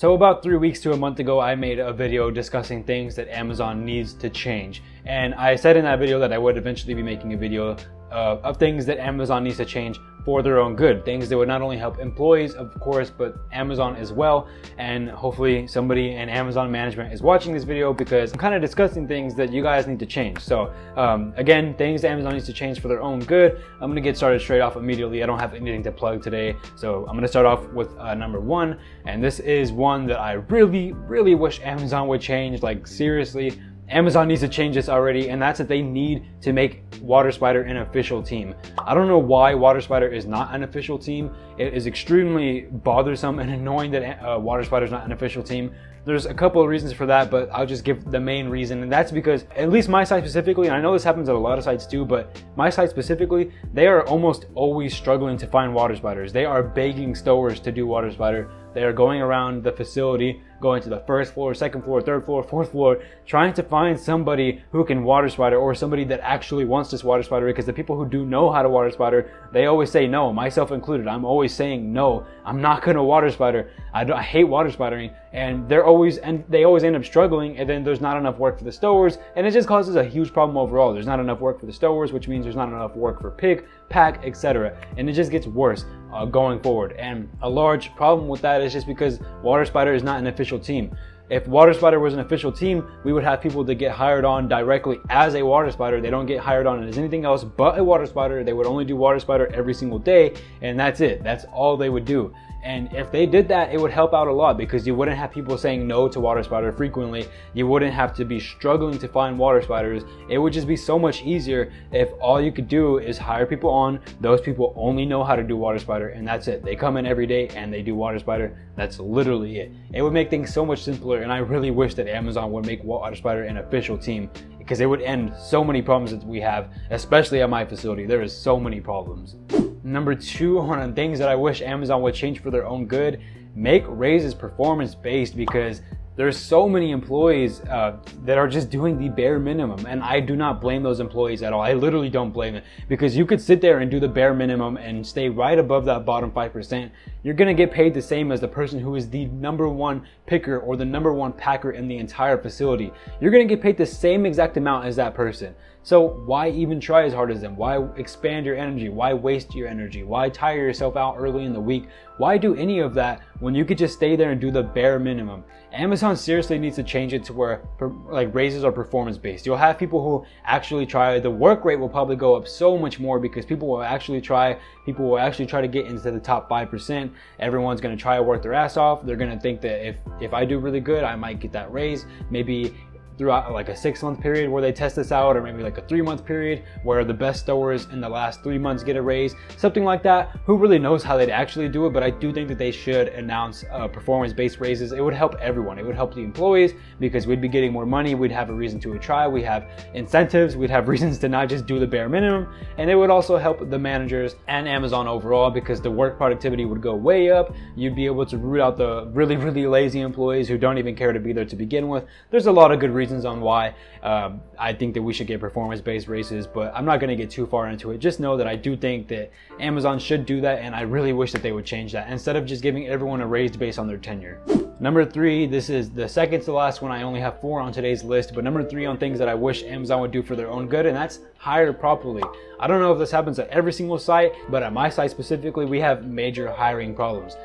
So about 3 weeks to a month ago, I made a video discussing things that Amazon needs to change. And I said in that video that I would eventually be making a video of things that Amazon needs to change for their own good. Things that would not only help employees, of course, but Amazon as well. And hopefully somebody in Amazon management is watching this video, because I'm kind of discussing things that you guys need to change. So again, things that Amazon needs to change for their own good. I'm gonna get started straight off immediately. I don't have anything to plug today. So I'm gonna start off with number one. And this is one that I really wish Amazon would change. Like seriously, Amazon needs to change this already, and that's that they need to make WaterSpider an official team. I don't know why WaterSpider is not an official team. It is extremely bothersome and annoying that WaterSpider is not an official team. There's a couple of reasons for that, but I'll just give the main reason, and that's because at least my site specifically, and I know this happens at a lot of sites too, but my site specifically, they are almost always struggling to find WaterSpiders. They are begging stowers to do WaterSpider. They are going around the facility, going to the first floor, second floor, third floor, fourth floor, trying to find somebody who can WaterSpider, or somebody that actually wants this WaterSpider, because the people who do know how to WaterSpider, they always say no, myself included. I'm always saying no, I'm not gonna WaterSpider. I hate WaterSpidering, and they always end up struggling, and then there's not enough work for the stowers, and it just causes a huge problem overall. There's not enough work for the stowers, which means there's not enough work for pick, pack, etc. And it just gets worse going forward. And a large problem with that is just because WaterSpider is not an official team. If WaterSpider was an official team, we would have people that get hired on directly as a WaterSpider. They don't get hired on as anything else but a WaterSpider. They would only do WaterSpider every single day, and that's it. That's all they would do. And if they did that, it would help out a lot, because you wouldn't have people saying no to WaterSpider frequently. You wouldn't have to be struggling to find WaterSpiders. It would just be so much easier if all you could do is hire people on. Those people only know how to do WaterSpider, and that's it. They come in every day and they do WaterSpider. That's literally it. It would make things so much simpler, and I really wish that Amazon would make WaterSpider an official team, because it would end so many problems that we have, especially at my facility. There is so many problems. Number two on things that I wish Amazon would change for their own good: make raises performance based, because there's so many employees that are just doing the bare minimum, and I do not blame those employees at all. I literally don't blame them, because you could sit there and do the bare minimum and stay right above that bottom 5%. You're gonna get paid the same as the person who is the #1 picker or the #1 packer in the entire facility. You're gonna get paid the same exact amount as that person. So why even try as hard as them? Why expand your energy? Why waste your energy? Why tire yourself out early in the week? Why do any of that when you could just stay there and do the bare minimum? Amazon seriously needs to change it to where like raises are performance based. You'll have people who actually try. The work rate will probably go up so much more, because people will actually try. People will actually try to get into the top 5%. Everyone's going to try to work their ass off. They're going to think that if I do really good, I might get that raise. Maybe throughout like a 6-month period where they test this out, or maybe like a 3-month period where the best stowers in the last 3 months get a raise, something like that. Who really knows how they'd actually do it? But I do think that they should announce performance-based raises. It would help everyone. It would help the employees, because we'd be getting more money. We'd have a reason to try. We have incentives. We'd have reasons to not just do the bare minimum. And it would also help the managers and Amazon overall, because the work productivity would go way up. You'd be able to root out the really lazy employees who don't even care to be there to begin with. There's a lot of good reasons on why I think that we should get performance-based raises, but I'm not going to get too far into it. Just know that I do think that Amazon should do that, and I really wish that they would change that instead of just giving everyone a raise based on their tenure. Number three, this is the second to last one. I only have 4 on today's list, but number 3 on things that I wish Amazon would do for their own good, and that's hire properly. I don't know if this happens at every single site, but at my site specifically, we have major hiring problems.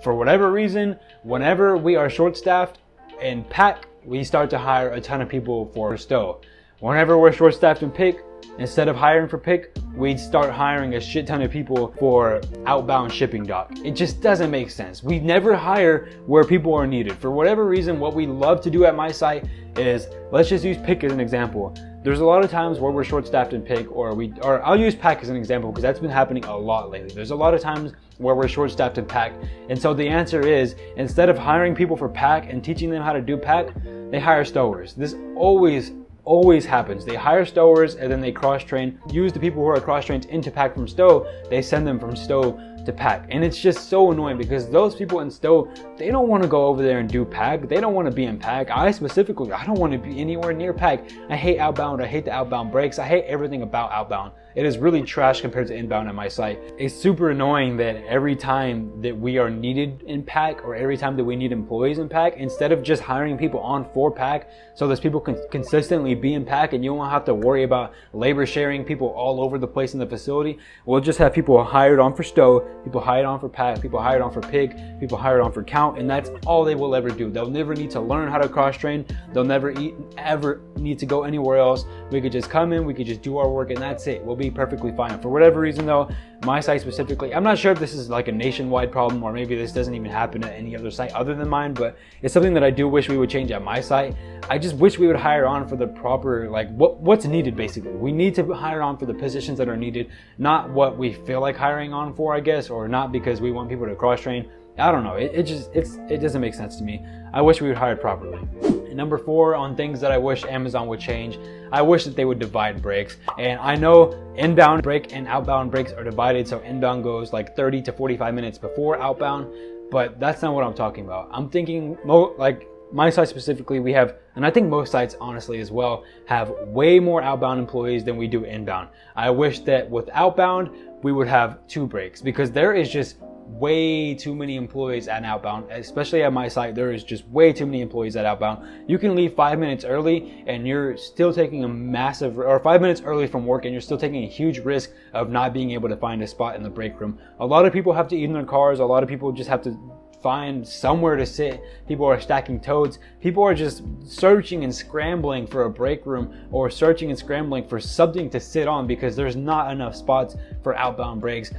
For whatever reason, whenever we are short-staffed in pack, we start to hire a ton of people for stow. Whenever we're short-staffed in pick, instead of hiring for pick, we'd start hiring a shit ton of people for outbound shipping dock. It just doesn't make sense. We never hire where people are needed. For whatever reason, what we love to do at my site is, let's just use pick as an example. There's a lot of times where we're short-staffed in pick, or I'll use pack as an example, because that's been happening a lot lately. There's a lot of times where we're short-staffed in pack, and so the answer is, instead of hiring people for pack and teaching them how to do pack, they hire stowers. This always happens. They hire stowers and then they cross-train, use the people who are cross-trained into pack from stow. They send them from stow to pack. And it's just so annoying because those people in Stowe, they don't want to go over there and do pack. They don't want to be in pack. I specifically, I don't want to be anywhere near pack. I hate outbound. I hate the outbound breaks. I hate everything about outbound. It is really trash compared to inbound at my site. It's super annoying that every time that we are needed in pack, or every time that we need employees in pack, instead of just hiring people on for pack so those people can consistently be in pack and you won't have to worry about labor sharing people all over the place in the facility, we'll just have people hired on for Stowe, people hired on for pack, people hired on for pig, people hired on for count, and that's all they will ever do. They'll never need to learn how to cross train. They'll never ever need to go anywhere else. We could just come in, we could just do our work, and that's it. We'll be perfectly fine. For whatever reason though, my site specifically, I'm not sure if this is like a nationwide problem or maybe this doesn't even happen at any other site other than mine, but it's something that I do wish we would change at my site. I just wish we would hire on for the proper, like what's needed basically. We need to hire on for the positions that are needed, not what we feel like hiring on for, I guess, or not because we want people to cross train. I don't know. It doesn't make sense to me. I wish we would hire properly. And number 4 on things that I wish Amazon would change, I wish that they would divide breaks. And I know inbound break and outbound breaks are divided, so inbound goes like 30 to 45 minutes before outbound, but that's not what I'm talking about. I'm thinking like my site specifically, we have, and I think most sites honestly as well, have way more outbound employees than we do inbound. I wish that with outbound, we would have 2 breaks because there is just way too many employees at outbound, especially at my site. There is just way too many employees at outbound. You can leave 5 minutes early and you're still taking a massive, or 5 minutes early from work and you're still taking a huge risk of not being able to find a spot in the break room. A lot of people have to eat in their cars. A lot of people just have to find somewhere to sit. People are stacking totes. People are just searching and scrambling for a break room or searching and scrambling for something to sit on because there's not enough spots for outbound breaks.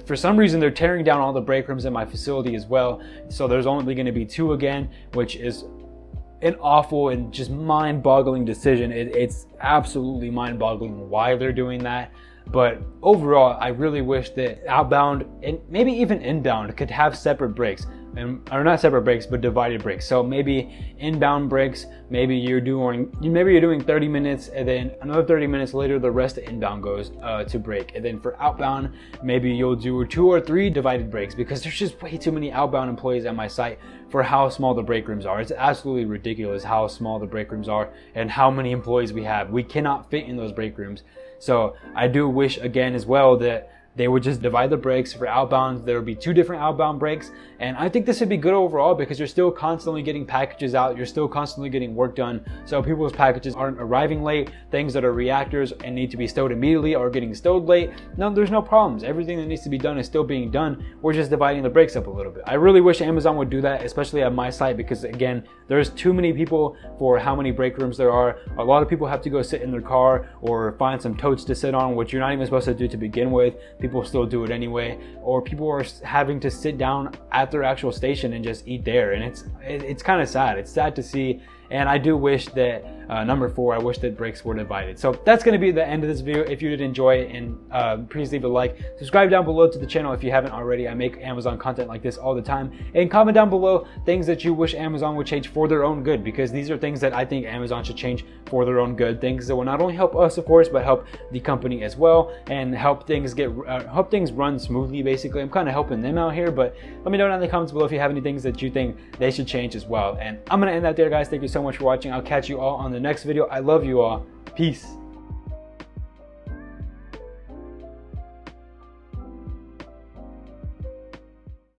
For some reason, they're tearing down all the break rooms in my facility as well. So there's only going to be 2 again, which is an awful and just mind-boggling decision. It's absolutely mind-boggling why they're doing that. But overall, I really wish that outbound and maybe even inbound could have separate breaks, or not separate breaks, but divided breaks. So maybe inbound breaks, maybe you're doing 30 minutes and then another 30 minutes later, the rest of inbound goes to break. And then for outbound, maybe you'll do 2 or 3 divided breaks because there's just way too many outbound employees at my site for how small the break rooms are. It's absolutely ridiculous how small the break rooms are and how many employees we have. We cannot fit in those break rooms. So I do wish again as well that they would just divide the breaks. For outbound, there would be 2 different outbound breaks. And I think this would be good overall because you're still constantly getting packages out. You're still constantly getting work done. So people's packages aren't arriving late. Things that are reactors and need to be stowed immediately are getting stowed late. No, there's no problems. Everything that needs to be done is still being done. We're just dividing the breaks up a little bit. I really wish Amazon would do that, especially at my site, because again, there's too many people for how many break rooms there are. A lot of people have to go sit in their car or find some totes to sit on, which you're not even supposed to do to begin with. People still do it anyway, or people are having to sit down at their actual station and just eat there, and it's kind of sad. It's sad to see, and I do wish that number 4, I wish that breaks were divided. So that's going to be the end of this video. If you did enjoy it, and please leave a like, subscribe down below to the channel if you haven't already. I make Amazon content like this all the time, and comment down below things that you wish Amazon would change for their own good, because these are things that I think Amazon should change for their own good, things that will not only help us of course, but help the company as well, and help things run smoothly. Basically, I'm kind of helping them out here, but let me know down in the comments below if you have any things that you think they should change as well. And I'm gonna end that there, guys. Thank you so much for watching. I'll catch you all on the next video. I love you all. Peace.